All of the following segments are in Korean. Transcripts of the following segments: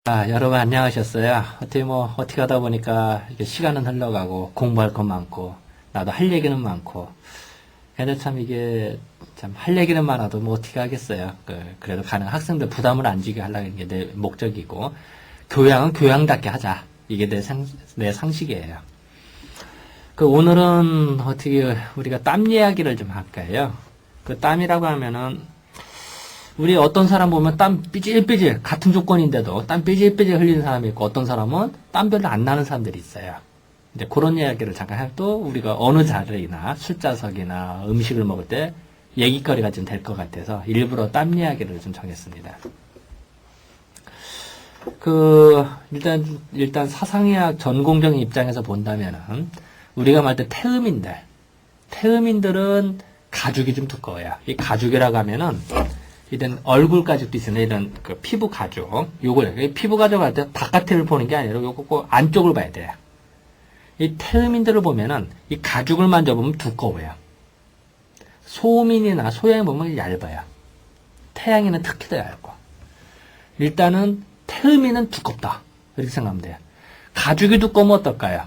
여러분 안녕하셨어요? 어떻게 하다 보니까 이게 시간은 흘러가고 공부할 것 많고 나도 할 얘기는 많고 근데 참 이게 참 할 얘기는 많아도 뭐 어떻게 하겠어요? 그래도 가능한 학생들 부담을 안 주게 하려는 게 내 목적이고 교양은 교양답게 하자. 이게 내 상식이에요. 오늘은 어떻게 우리가 땀 이야기를 좀 할까요? 땀이라고 하면은 우리 어떤 사람 보면 땀 삐질삐질 같은 조건인데도 땀 삐질삐질 흘리는 사람이 있고 어떤 사람은 땀 별로 안 나는 사람들이 있어요. 이제 그런 이야기를 잠깐 할 또 우리가 어느 자리나 술자석이나 음식을 먹을 때 얘기거리가 좀 될 것 같아서 일부러 땀 이야기를 좀 정했습니다. 일단 사상의학 전공적인 입장에서 본다면은 우리가 말할 때 태음인들은 가죽이 좀 두꺼워요. 이 가죽이라고 하면은 이런 얼굴 가죽도 있어요. 이런 피부 가죽. 피부 가죽 할 때 바깥을 보는 게 아니라 요거 안쪽을 봐야 돼요. 이 태음인들을 보면은 이 가죽을 만져보면 두꺼워요. 소음인이나 소양이 보면 얇아요. 태양인은 특히 더 얇고. 일단은 태음인은 두껍다. 이렇게 생각하면 돼요. 가죽이 두꺼우면 어떨까요?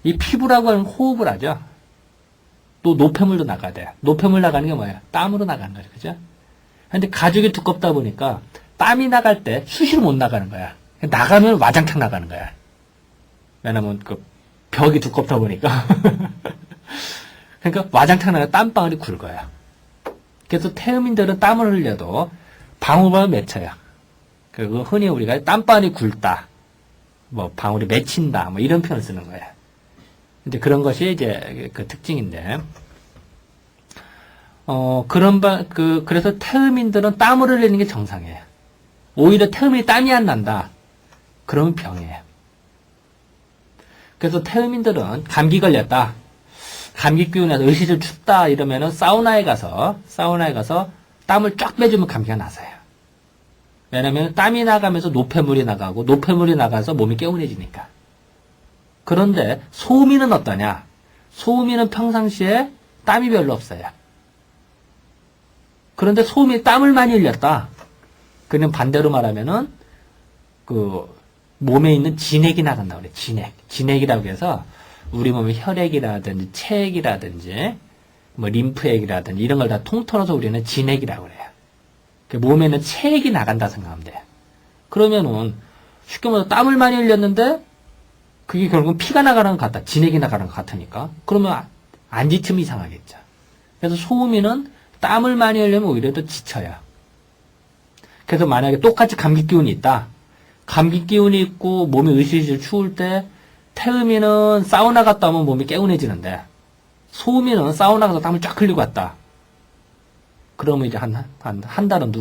이 피부라고 하는 호흡을 하죠. 또 노폐물도 나가야 돼요. 노폐물 나가는 게 뭐예요? 땀으로 나가는 거죠. 그죠? 근데 가죽이 두껍다 보니까 땀이 나갈 때 수시로 못 나가는 거야. 나가면 와장창 나가는 거야. 왜냐면 벽이 두껍다 보니까. 그러니까 와장창 나가 땀방울이 굵어요. 그래서 태음인들은 땀을 흘려도 방울방울 맺혀요. 그리고 흔히 우리가 땀방울이 굵다. 방울이 맺힌다. 이런 표현을 쓰는 거예요. 근데 그런 것이 이제 그 특징인데. 그래서 태음인들은 땀을 흘리는 게 정상이에요. 오히려 태음인이 땀이 안 난다. 그러면 병이에요. 그래서 태음인들은 감기 걸렸다. 감기 기운에서 의시질 춥다 이러면은 사우나에 가서 땀을 쫙 빼주면 감기가 나서요. 왜냐면 땀이 나가면서 노폐물이 나가고 노폐물이 나가서 몸이 개운해지니까. 그런데 소음인은 어떠냐? 소음인은 평상시에 땀이 별로 없어요. 그런데 소음이 땀을 많이 흘렸다. 그냥 반대로 말하면은 몸에 있는 진액이 나간다 그래. 진액이라고 해서 우리 몸의 혈액이라든지 체액이라든지 림프액이라든지 이런 걸 다 통틀어서 우리는 진액이라고 그래요. 몸에 있는 체액이 나간다 생각하면 돼요. 그러면은 쉽게 말해서 땀을 많이 흘렸는데 그게 결국은 피가 나가는 것 같다. 진액이 나가는 것 같으니까. 그러면 안 지치면 이상하겠죠. 그래서 소음인은 땀을 많이 흘리면 오히려 더 지쳐요. 그래서 만약에 똑같이 감기 기운이 있다. 감기 기운이 있고 몸이 으실으실 추울 때 태음인은 사우나 갔다 오면 몸이 개운해지는데 소음인은 사우나 가서 땀을 쫙 흘리고 왔다. 그러면 이제 한 달은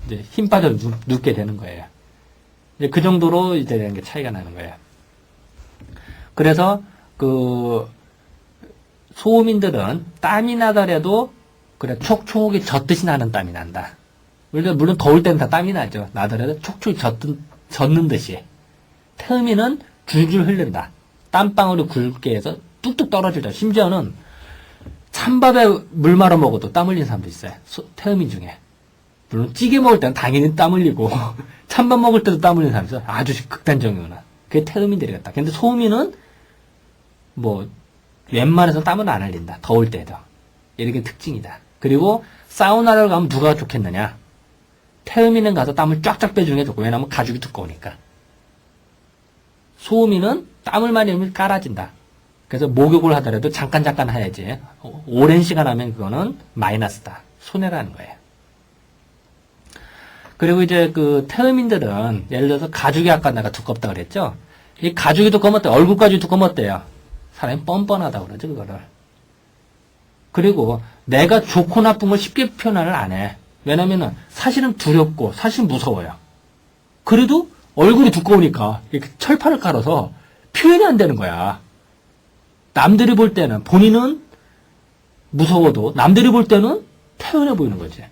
이제 힘 빠져 눕게 되는 거예요. 이제 그 정도로 이제 차이가 나는 거예요. 그래서 소음인들은 땀이 나더라도 그래 촉촉이 젖듯이 나는 땀이 난다. 물론 더울 때는 다 땀이 나죠. 나더라도 촉촉이 젖는 듯이. 태음인은 줄줄 흐른다. 땀방울이 굵게 해서 뚝뚝 떨어질다. 심지어는 찬밥에 물 말아 먹어도 땀 흘리는 사람도 있어요. 태음인 중에. 물론 찌개 먹을 때는 당연히 땀 흘리고 찬밥 먹을 때도 땀 흘리는 사람이 있어요. 아주 극단적인 거나. 그게 태음인들이 같다. 근데 소음인은 웬만해서 땀은 안 흘린다. 더울 때도. 이렇게 특징이다. 그리고 사우나를 가면 누가 좋겠느냐? 태음인은 가서 땀을 쫙쫙 빼주는 게 좋고, 왜냐면 가죽이 두꺼우니까. 소음인은 땀을 많이 흘리면 깔아진다. 그래서 목욕을 하더라도 잠깐 해야지. 오랜 시간 하면 그거는 마이너스다. 손해라는 거예요. 그리고 이제 태음인들은 예를 들어서 가죽이 아까 내가 두껍다 그랬죠? 이 가죽이 두꺼우면 어때요? 얼굴 가죽이 두꺼우면 어때요? 사람이 뻔뻔하다고 그러죠, 그거를. 그리고 내가 좋고 나쁜 걸 쉽게 표현을 안 해. 왜냐면은 사실은 두렵고 사실은 무서워요. 그래도 얼굴이 두꺼우니까 이렇게 철판을 깔아서 표현이 안 되는 거야. 남들이 볼 때는 본인은 무서워도 남들이 볼 때는 태연해 보이는 거지.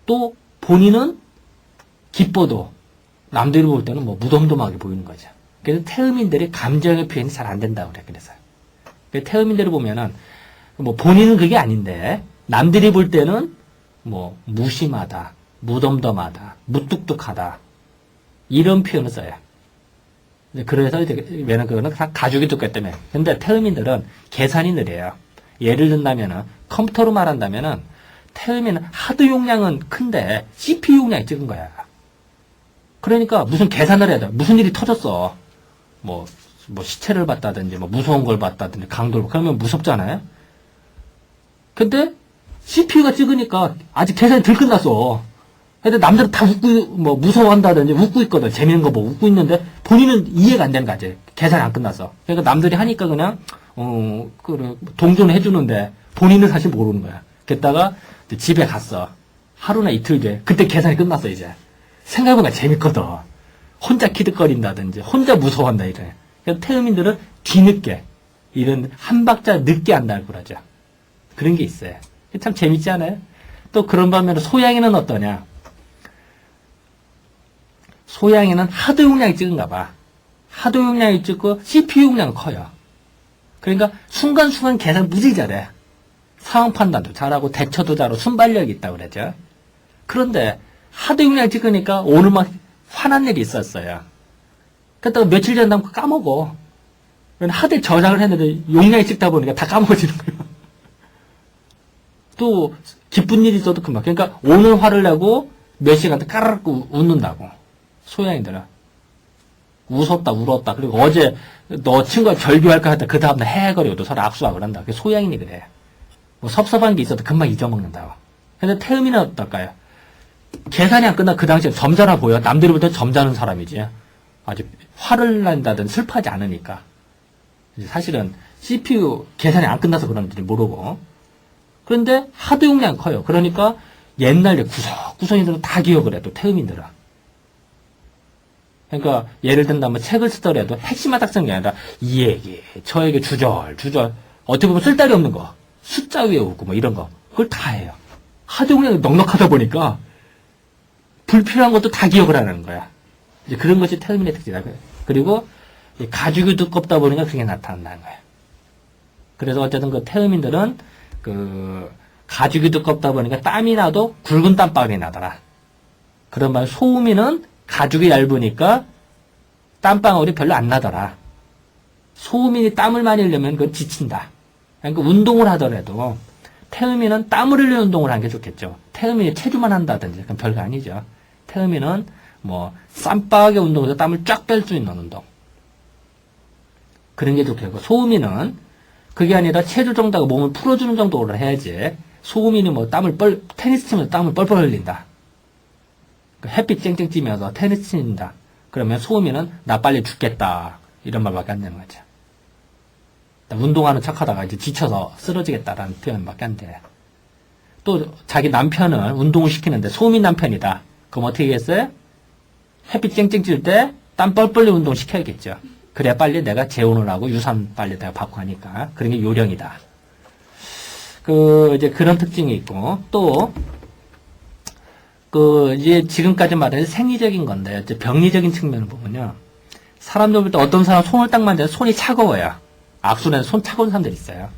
또 본인은 기뻐도 남들이 볼 때는 무덤덤하게 보이는 거죠. 그래서 태음인들이 감정의 표현이 잘 안 된다고 그래. 그래서 태음인들을 보면은 본인은 그게 아닌데 남들이 볼 때는 무심하다, 무덤덤하다, 무뚝뚝하다 이런 표현을 써요. 그래서 이제 왜냐면 그거는 다 가죽이 두껍기 때문에. 근데 태음인들은 계산이 느려요. 예를 든다면은 컴퓨터로 말한다면은 태음인은 하드 용량은 큰데 CPU 용량이 적은 거야. 그러니까 무슨 계산을 해야 돼. 무슨 일이 터졌어. 뭐 시체를 봤다든지 뭐 무서운 걸 봤다든지 강도를 그러면 무섭잖아요. 근데 CPU가 적으니까 아직 계산이 덜 끝났어. 근데 남들은 다 웃고, 무서워한다든지 웃고 있거든. 재밌는 거 뭐 웃고 있는데 본인은 이해가 안 되는 거지. 계산이 안 끝났어. 그러니까 남들이 하니까 그냥, 그래, 동조는 해주는데 본인은 사실 모르는 거야. 게다가 집에 갔어. 하루나 이틀 뒤에. 그때 계산이 끝났어, 이제. 생각해보니까 재밌거든. 혼자 키득거린다든지, 혼자 무서워한다, 이래. 그래서 태음인들은 뒤늦게, 이런 한 박자 늦게 한다고 그러죠. 그런 게 있어요. 참 재밌지 않아요? 또 그런 반면에 소양이는 어떠냐? 소양이는 하드 용량이 적은가 봐. 하드 용량이 적고 CPU 용량은 커요. 그러니까 순간순간 계산 무지 잘해. 상황 판단도 잘하고 대처도 잘하고 순발력이 있다고 그러죠. 그런데 하드 용량이 적으니까 오늘 막 화난 일이 있었어요. 그랬다가 며칠 전에 남고 까먹어. 하드에 저장을 했는데 용량이 적다 보니까 다 까먹어지는 거예요. 또 기쁜 일이 있어도 금방. 그러니까 오늘 화를 내고 몇 시간 동안 까르르 웃는다고. 소양이들은. 웃었다, 울었다. 그리고 어제 너 친구가 절교할까 했다. 그 다음날 헤헤거리고 서로 악수하고 그런다. 그게 소양이니 그래. 뭐 섭섭한 게 있어도 금방 잊어먹는다고. 근데 태음이는 어떨까요? 계산이 안 끝나 그 당시에 점잖아 보여. 남들이 볼 때 점잖은 사람이지. 아주 화를 난다든 슬퍼하지 않으니까. 사실은 CPU 계산이 안 끝나서 그런지 모르고. 그런데 하드 용량 커요. 그러니까 옛날에 구성인들은 다 기억을 해. 또 태음인들은. 그러니까 예를 든다면 책을 쓰더라도 핵심만 딱 쓰는 게 아니라 이 얘기, 저 얘기 주절 어떻게 보면 쓸데기 없는 거 숫자 외우고 뭐 이런 거 그걸 다 해요. 하드 용량이 넉넉하다 보니까 불필요한 것도 다 기억을 하는 거야. 이제 그런 것이 태음인의 특징이다. 그리고 가죽이 두껍다 보니까 그게 나타난다는 거야. 그래서 어쨌든 그 태음인들은 그 가죽이 두껍다 보니까 땀이 나도 굵은 땀방울이 나더라. 그런 말 소음인은 가죽이 얇으니까 땀방울이 별로 안 나더라. 소음인이 땀을 많이 흘리면 그건 지친다. 그러니까 운동을 하더라도 태음인은 땀을 흘리는 운동을 하는 게 좋겠죠. 태음인이 체조만 한다든지 그건 별거 아니죠. 태음인은 뭐 쌈박하게 운동해서 땀을 쫙 뺄 수 있는 운동. 그런 게 좋겠고 소음인은 그게 아니라 체조 정도가 몸을 풀어주는 정도로 해야지. 소음인이 뭐 테니스 치면서 땀을 뻘뻘 흘린다. 햇빛 쨍쨍 찌면서 테니스 친다. 그러면 소음인은 나 빨리 죽겠다. 이런 말밖에 안 되는 거죠. 운동하는 척 하다가 이제 지쳐서 쓰러지겠다라는 표현밖에 안 돼. 또 자기 남편을 운동을 시키는데 소음인 남편이다. 그럼 어떻게 하겠어요? 햇빛 쨍쨍 찔 때 땀 뻘뻘리 운동 시켜야겠죠. 그래야 빨리 내가 재혼을 하고 유산 빨리 내가 받고 하니까. 그런 게 요령이다. 이제 그런 특징이 있고, 또, 이제 지금까지 말한 생리적인 건데, 이제 병리적인 측면을 보면요. 사람들 볼 때 어떤 사람 손을 딱 만져도 손이 차가워요. 악수는 손 차가운 사람들이 있어요.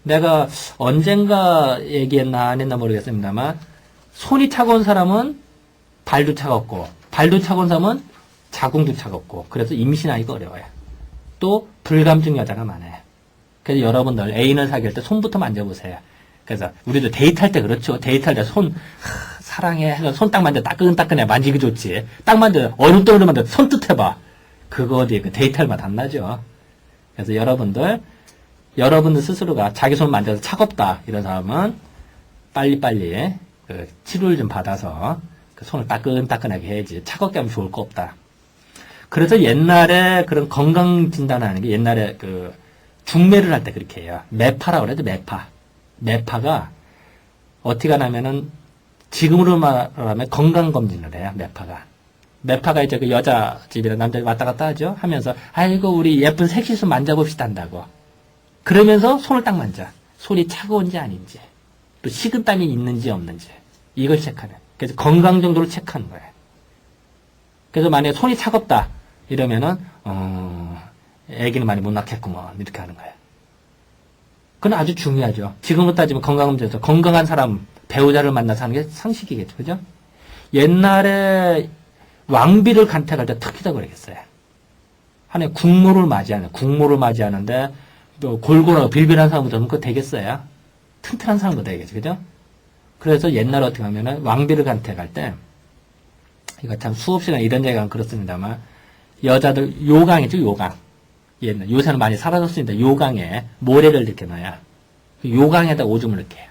내가 언젠가 얘기했나 안 했나 모르겠습니다만, 손이 차가운 사람은 발도 차갑고, 발도 차가운 사람은 자궁도 차갑고, 그래서 임신하기가 어려워요. 또, 불감증 여자가 많아요. 그래서 여러분들 애인을 사귈 때 손부터 만져보세요. 그래서 우리도 데이트할 때 그렇죠. 데이트할 때 사랑해. 손 딱 만져 따끈따끈해. 만지기 좋지. 딱 만져. 얼음덩어리 만져. 손뜻해봐. 그거 어디 데이트할 맛 안 나죠. 그래서 여러분들 스스로가 자기 손 만져서 차갑다. 이런 사람은 빨리빨리 치료를 좀 받아서 그 손을 따끈따끈하게 해야지. 차갑게 하면 좋을 거 없다. 그래서 옛날에 그런 건강 진단하는 게 옛날에 중매를 할 때 그렇게 해요. 매파라고 그래도 매파. 매파가 어떻게 하냐면은 지금으로 말하면 건강검진을 해요. 매파가 이제 그 여자 집이나 남자 집 왔다 갔다 하죠. 하면서 아이고 우리 예쁜 섹시손 만져봅시다 한다고. 그러면서 손을 딱 만져. 손이 차가운지 아닌지. 또 식은땀이 있는지 없는지. 이걸 체크하는. 그래서 건강 정도를 체크하는 거예요. 그래서 만약에 손이 차갑다. 이러면은 애기는 많이 못 낳겠구먼. 이렇게 하는 거예요. 그건 아주 중요하죠. 지금으로 따지면 건강검진에서 건강한 사람, 배우자를 만나서 하는 게 상식이겠죠. 그죠? 옛날에 왕비를 간택할 때 특히 더 그러겠어요. 한해 국모를 맞이하는데 또 골골하고 빌빌한 사람보다는 그거 되겠어요. 튼튼한 사람도 되겠죠. 그죠? 그래서 옛날에 어떻게 하면은 왕비를 간택할 때 이거 참 수업시간 이런 얘기가 그렇습니다만 여자들 요강이죠. 요강. 옛날 요새는 많이 사라졌습니다. 요강에 모래를 이렇게 넣어야 요강에다 오줌을 이렇게 해요.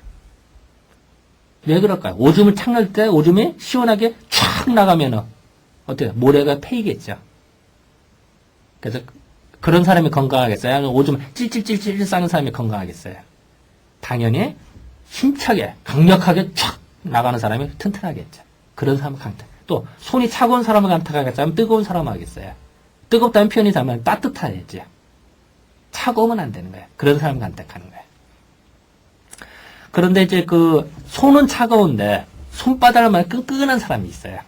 왜 그럴까요? 오줌을 착 넣을 때 오줌이 시원하게 촥 나가면은 어때요? 모래가 패이겠죠. 그래서 그런 사람이 건강하겠어요? 아니면 오줌 찔찔찔찔 싸는 사람이 건강하겠어요? 당연히 힘차게 강력하게 촥 나가는 사람이 튼튼하겠죠. 그런 사람은 강타. 또 손이 차가운 사람을 간택하겠어요? 아니면 뜨거운 사람을 하겠어요? 뜨겁다는 표현이 자면 따뜻하겠죠. 차가우면 안 되는 거예요. 그런 사람을 간택하는 거예요. 그런데 이제 그 손은 차가운데 손바닥만 끈끈한 사람이 있어요.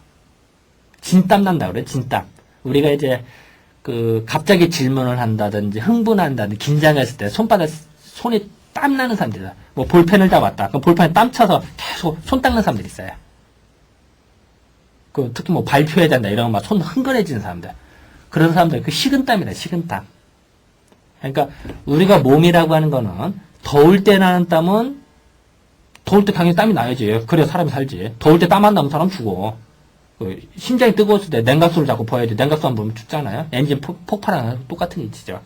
진땀 난다 그래요. 진땀. 우리가 이제 그 갑자기 질문을 한다든지 흥분한다든지 긴장했을 때 손이 땀 나는 사람들이다. 뭐 볼펜을 잡았다. 그럼 볼펜에 땀 차서 계속 손 닦는 사람들이 있어요. 그 특히 뭐 발표해야 된다 이러면 막 손 흥건해지는 사람들. 그런 사람들 그 식은땀이다. 식은땀. 그러니까 우리가 몸이라고 하는 거는 더울 때 나는 땀은 더울 때 당연히 땀이 나야지. 그래야 사람이 살지. 더울 때 땀 안 나면 사람 죽어. 심장이 뜨거웠을 때 냉각수를 자꾸 부어야지. 냉각수 안 부으면 죽잖아요. 엔진 폭발하는 거랑 똑같은 이치죠.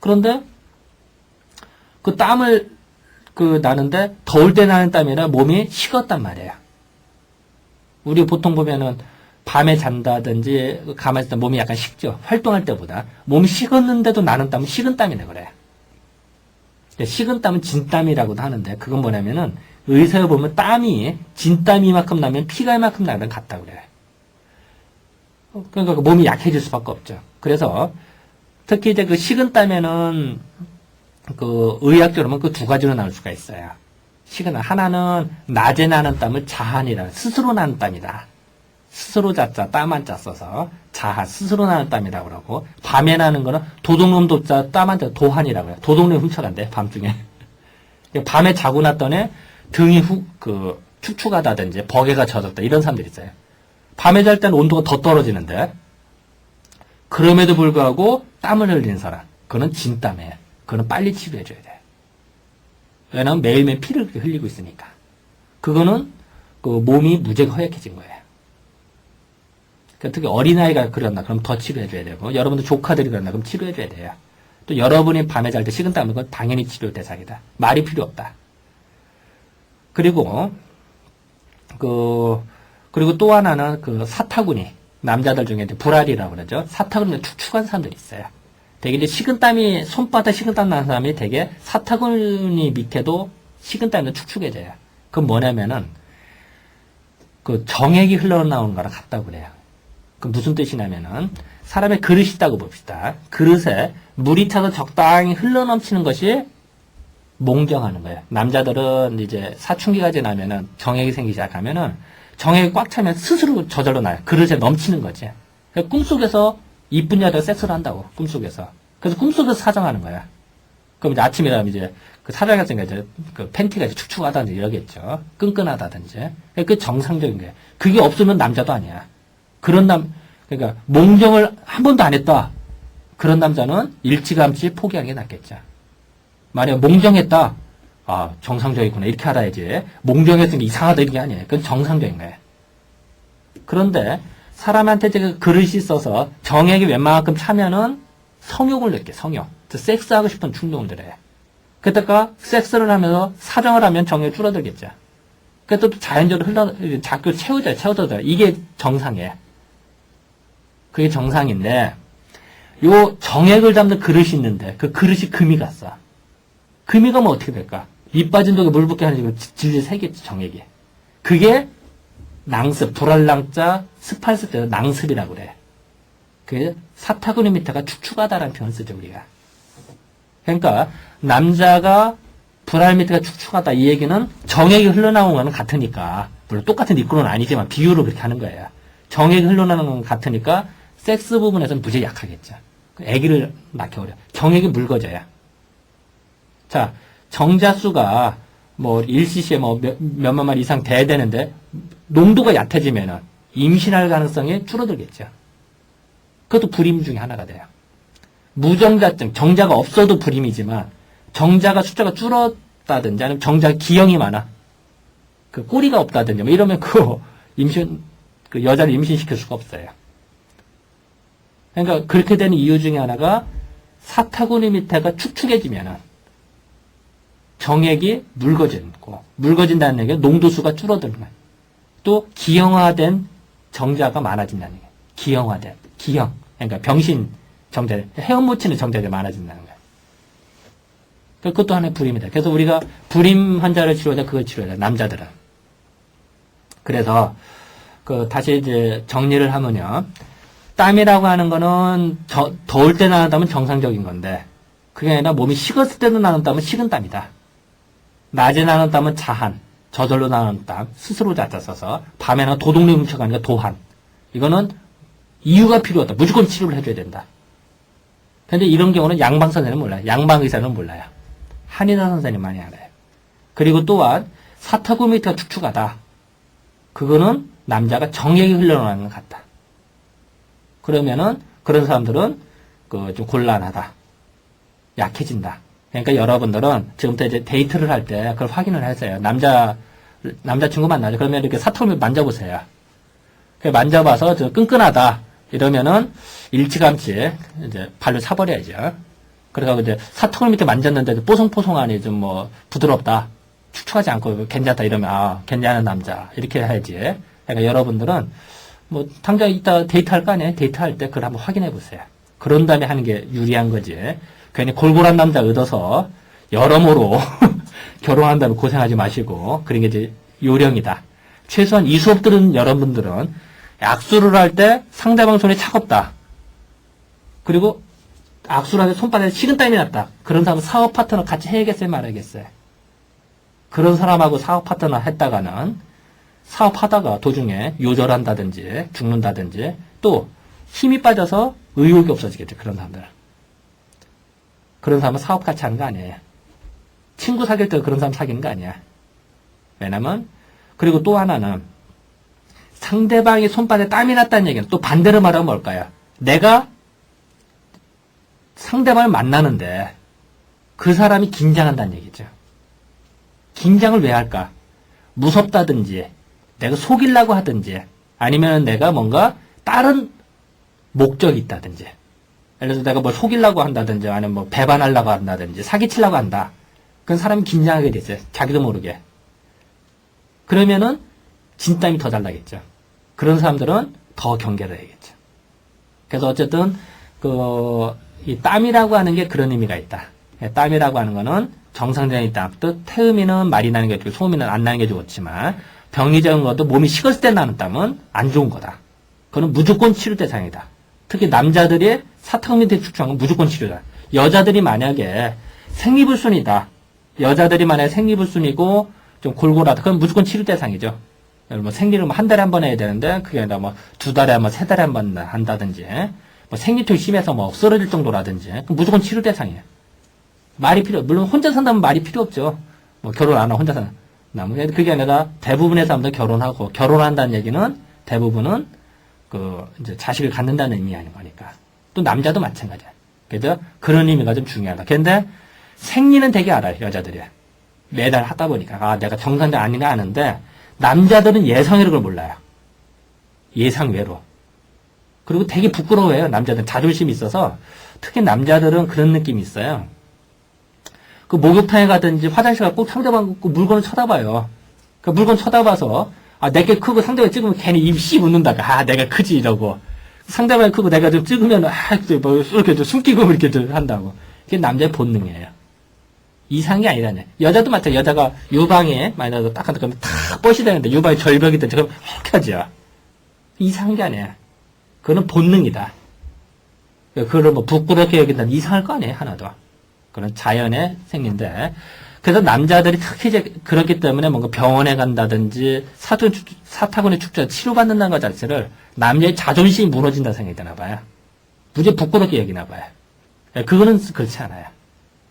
그런데 그 땀을 나는데 더울 때 나는 땀이라 몸이 식었단 말이에요. 우리 보통 보면은 밤에 잔다든지 가만히 있을 때 몸이 약간 식죠. 활동할 때보다. 몸이 식었는데도 나는 땀은 식은땀이네 그래. 식은땀은 진땀이라고도 하는데 그건 뭐냐면은 의사에 보면 땀이 진땀이 이만큼 나면 피가 이만큼 나면 같다 그래. 그러니까 몸이 약해질 수밖에 없죠. 그래서 특히 이제 그 식은땀에는 그 의학적으로는 그 두 가지로 나눌 수가 있어요. 식은 하나는 낮에 나는 땀을 자한이라 스스로 나는 땀이다. 스스로 자자 땀 한자 써서 자한 스스로 나는 땀이라고 그러고 밤에 나는 거는 도둑놈 도자 땀 한자 도한이라고 해요. 도둑놈 훔쳐간대 밤중에. 밤에 자고 났더니 등이 축축하다든지 버개가 젖었다 이런 사람들이 있어요. 밤에 잘 때는 온도가 더 떨어지는데 그럼에도 불구하고 땀을 흘리는 사람 그거는 진땀이에요. 그거는 빨리 치료해줘야 돼요. 왜냐하면 매일매일 피를 흘리고 있으니까. 그거는 그 몸이 무지하게 허약해진 거예요. 그러니까 특히 어린아이가 그런다 그럼 더 치료해줘야 되고 여러분들 조카들이 그런다 그럼 치료해줘야 돼요. 또 여러분이 밤에 잘 때 식은땀은 건 당연히 치료 대상이다. 말이 필요 없다. 그리고 또 하나는 그 사타구니 남자들 중에 이제 불알이라고 그러죠. 사타구니가 축축한 사람들이 있어요. 되게 이제 식은땀이 손바닥 식은땀 나는 사람이 되게 사타구니 밑에도 식은땀이 축축해져요. 그건 뭐냐면은 그 정액이 흘러나오는 거랑 같다고 그래요. 그 무슨 뜻이냐면은 사람의 그릇이 있다고 봅시다. 그릇에 물이 차서 적당히 흘러넘치는 것이 몽정하는 거예요. 남자들은 이제 사춘기가 지나면은 정액이 생기기 시작하면은 정액이 꽉 차면 스스로 저절로 나요. 그릇에 넘치는 거지. 꿈속에서 이쁜 여자가 섹스를 한다고, 꿈속에서. 그래서 꿈속에서 사정하는 거야. 그럼 이제 아침에 일어나면 이제 그 사정했으니까 이제 그 팬티가 이제 축축하다든지 이러겠죠. 끈끈하다든지. 그 정상적인 거예요. 그게 없으면 남자도 아니야. 그러니까 몽정을 한 번도 안 했다. 그런 남자는 일찌감치 포기하는 게 낫겠죠. 만약 몽정했다. 아, 정상적이구나. 이렇게 알아야지. 몽정했으니까 이상하다. 이런 게 아니에요. 그건 정상적인 거예요. 그런데 사람한테 제가 그릇이 있어서 정액이 웬만큼 차면은 성욕을 느껴, 성욕. 섹스하고 싶은 충동을 들어요. 그때가 섹스를 하면서 사정을 하면 정액이 줄어들겠죠. 그래서 또 자연적으로 자꾸 채워져요. 이게 정상이에요. 그게 정상인데, 요 정액을 담는 그릇이 있는데, 그 그릇이 금이 갔어. 금이 가면 어떻게 될까? 밑 빠진 독에 물 붓게 하는 지금 질질 새겠지, 정액이. 그게 낭습, 불알낭자, 습할습 때는 낭습이라고 그래. 그 사타구니 밑에가 축축하다라는 표현을 쓰죠, 우리가. 그러니까 남자가 불알 밑에가 축축하다 이 얘기는 정액이 흘러나오는 거는 같으니까, 물론 똑같은 입구는 아니지만 비유로 그렇게 하는 거예요. 정액이 흘러나오는 건 같으니까 섹스 부분에서는 무지 약하겠죠. 아기를 낳기 어려. 정액이 묽어져야. 자, 정자수가 뭐 1cc에 뭐 몇만 마리 이상 돼야 되는데 농도가 얕아지면은 임신할 가능성이 줄어들겠죠. 그것도 불임 중에 하나가 돼요. 무정자증, 정자가 없어도 불임이지만 정자가 숫자가 줄었다든지 아니면 정자 기형이 많아. 그 꼬리가 없다든지 뭐 이러면 그 여자를 임신시킬 수가 없어요. 그러니까 그렇게 되는 이유 중에 하나가 사타구니 밑에가 축축해지면은 정액이 묽어지고, 묽어진다는 얘기는 농도수가 줄어드는 거예요. 또 기형화된 정자가 많아진다는 거예요. 기형화된, 기형. 그러니까 병신 정자, 헤엄 묻히는 정자가 많아진다는 거예요. 그것도 하나의 불임이다. 그래서 우리가 불임 환자를 치료하자, 그걸 치료하자, 남자들은. 그래서, 다시 이제 정리를 하면요. 땀이라고 하는 거는 더울 때 나는 땀은 정상적인 건데, 그게 아니라 몸이 식었을 때도 나는 땀은 식은 땀이다. 낮에 나는 땀은 자한, 저절로 나는 땀, 스스로 자자 써서, 밤에는 도둑놈이 훔쳐가니까 도한. 이거는 이유가 필요하다. 무조건 치료를 해줘야 된다. 근데 이런 경우는 양방 선생님은 몰라요. 양방 의사는 몰라요. 한의사 선생님만이 알아요. 그리고 또한 사타구니 밑에가 축축하다. 그거는 남자가 정액이 흘러나오는 것 같다. 그러면은 그런 사람들은 좀 곤란하다. 약해진다. 그러니까 여러분들은 지금부터 이제 데이트를 할 때 그걸 확인을 하세요. 남자친구 만나죠. 그러면 이렇게 사타구니 만져보세요. 만져봐서 저 끈끈하다. 이러면은 일찌감치 이제 발로 차버려야죠. 그래서 이제 사타구니 밑에 만졌는데 뽀송뽀송하니 좀 뭐 부드럽다. 축축하지 않고 괜찮다 이러면 괜찮은 남자. 이렇게 해야지. 그러니까 여러분들은 뭐 당장 이따 데이트할 거 아니에요. 데이트할 때 그걸 한번 확인해 보세요. 그런 다음에 하는 게 유리한 거지. 괜히 골골한 남자 얻어서 여러모로 결혼한 다음에 고생하지 마시고 그런 게 이제 요령이다. 최소한 이 수업 들은 여러분들은 악수를 할 때 상대방 손이 차갑다. 그리고 악수를 할 때 손바닥에 식은땀이 났다. 그런 사람은 사업 파트너 같이 해야겠어요? 말아야겠어요? 그런 사람하고 사업 파트너 했다가는 사업하다가 도중에 요절한다든지 죽는다든지 또 힘이 빠져서 의욕이 없어지겠죠. 그런 사람들은. 그런 사람은 사업 같이 하는 거 아니에요. 친구 사귈 때 그런 사람 사귀는 거 아니야. 왜냐면 그리고 또 하나는 상대방이 손바닥에 땀이 났다는 얘기는 또 반대로 말하면 뭘까요? 내가 상대방을 만나는데 그 사람이 긴장한다는 얘기죠. 긴장을 왜 할까? 무섭다든지 내가 속이려고 하든지 아니면 내가 뭔가 다른 목적이 있다든지 예를 들어서 내가 뭘 속이려고 한다든지 아니면 뭐 배반하려고 한다든지 사기치려고 한다. 그런 사람이 긴장하게 됐어요. 자기도 모르게. 그러면은 진땀이 더 잘 나겠죠. 그런 사람들은 더 경계를 해야겠죠. 그래서 어쨌든 이 땀이라고 하는 게 그런 의미가 있다. 땀이라고 하는 거는 정상적인 땀. 또 태음이는 말이 나는 게 좋고 소음이는 안 나는 게 좋지만 병리적인 것도 몸이 식었을 때 나는 땀은 안 좋은 거다. 그건 무조건 치료 대상이다. 특히 남자들이 사타구니 밑에 축축한 건 무조건 치료다. 여자들이 만약에 생리불순이다. 여자들이 만약에 생리불순이고 좀 골골하다. 그건 무조건 치료 대상이죠. 뭐 생리를 한 달에 한 번 해야 되는데 그게 아니라 뭐 2달에 한 번, 3달에 한 번 한다든지 뭐 생리통이 심해서 뭐 쓰러질 정도라든지 그럼 무조건 치료 대상이에요. 말이 물론 혼자 산다면 말이 필요 없죠. 뭐 결혼 안 하고 혼자 산다면. 그게 아니라 대부분의 사람들 결혼하고 결혼한다는 얘기는 대부분은 이제 자식을 갖는다는 의미 아닌 거니까. 또 남자도 마찬가지야. 그래서 그런 의미가 좀 중요하다. 근데 생리는 되게 알아요, 여자들이. 매달 하다 보니까. 내가 정상적 아닌가 아는데 남자들은 예상외로 그걸 몰라요. 예상외로. 그리고 되게 부끄러워해요. 남자들은 자존심이 있어서 특히 남자들은 그런 느낌이 있어요. 목욕탕에 가든지 화장실 가서 꼭 상대방 물건을 쳐다봐요. 그 물건 쳐다봐서 내게 크고 상대방이 찍으면 괜히 입씨 웃는다가 내가 크지 이러고 상대방이 크고 내가 좀 찍으면 뭐 이렇게 좀 숨기고 이렇게 좀 한다고. 그게 남자의 본능이에요. 이상한 게 아니라네. 여자도 마찬가지. 여자가 유방에 만약에 딱 한다 그러면 탁 뻗이 되는데 유방이 절벽이든지 그럼 이렇게 하죠. 이상한 게 아니야. 그거는 본능이다. 그걸 뭐 부끄럽게 여긴다는 이상할 거 아니에요. 하나도. 그런 자연의 생리인데. 그래서 남자들이 특히 이제 그렇기 때문에 뭔가 병원에 간다든지 사타구니 축제 치료받는다는 것 자체를 남자의 자존심이 무너진다 생각이 드나 봐요. 무지 부끄럽게 여기나 봐요. 그거는 그렇지 않아요.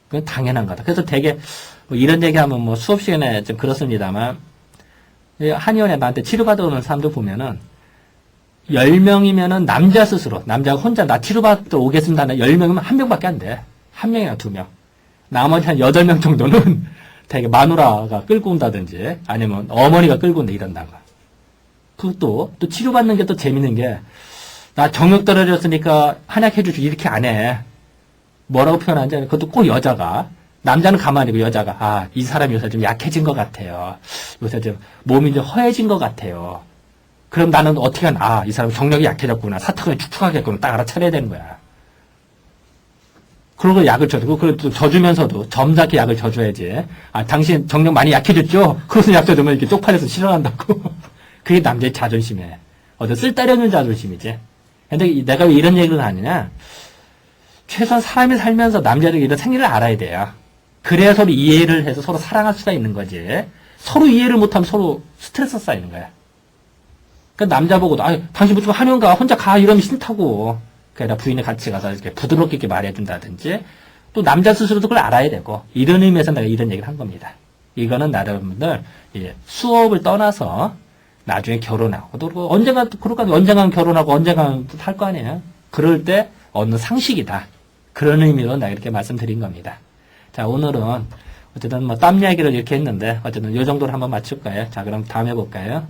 그건 당연한 거다. 그래서 되게 뭐 이런 얘기하면 뭐 수업 시간에 좀 그렇습니다만 한의원에 나한테 치료받아 오는 사람들 보면은 10명이면은 남자 스스로, 남자가 혼자 나 치료받으러 오겠습니다 하는 10명이면 1명밖에 안 돼. 1명이나 2명. 나머지 한 8명 정도는 되게 마누라가 끌고 온다든지 아니면 어머니가 끌고 온다 이런다고. 그것도 또 치료받는 게 또 재밌는 게 나 정력 떨어졌으니까 한약해주지 이렇게 안 해. 뭐라고 표현하는지 그것도 꼭 여자가 남자는 가만히 있고 여자가 아, 이 사람이 요새 좀 약해진 것 같아요. 요새 좀 몸이 좀 허해진 것 같아요. 그럼 나는 어떻게 하나 아, 이 사람 정력이 약해졌구나. 사탕을 축축하겠구나. 딱 알아차려야 되는 거야. 그러고 약을 줘주고 그리고 져주면서도 점잖게 약을 져줘야지. 아, 당신 정력 많이 약해졌죠? 그래서 약 져주면 이렇게 쪽팔려서 싫어한다고. 그게 남자의 자존심이에요. 어떤 쓸데없는 없는 자존심이지. 근데 내가 왜 이런 얘기를 하느냐? 최소한 사람이 살면서 남자들이 이런 생리를 알아야 돼요. 그래야 서로 이해를 해서 서로 사랑할 수가 있는 거지. 서로 이해를 못하면 서로 스트레스 쌓이는 거야. 그러니까 남자 보고도, 아, 당신 무슨 하면 가, 혼자 가, 이러면 싫다고. 그러니까 부인이 같이 가서 이렇게 부드럽게 이렇게 말해준다든지, 또 남자 스스로도 그걸 알아야 되고, 이런 의미에서 내가 이런 얘기를 한 겁니다. 이거는 여러분들, 수업을 떠나서, 나중에 결혼하고, 또 언젠간 결혼하고, 언젠간 할 거 아니에요? 그럴 때, 얻는 상식이다. 그런 의미로 내가 이렇게 말씀드린 겁니다. 자, 오늘은, 어쨌든 땀 이야기를 이렇게 했는데, 어쨌든 이 정도로 한번 맞출까요? 자, 그럼 다음에 볼까요?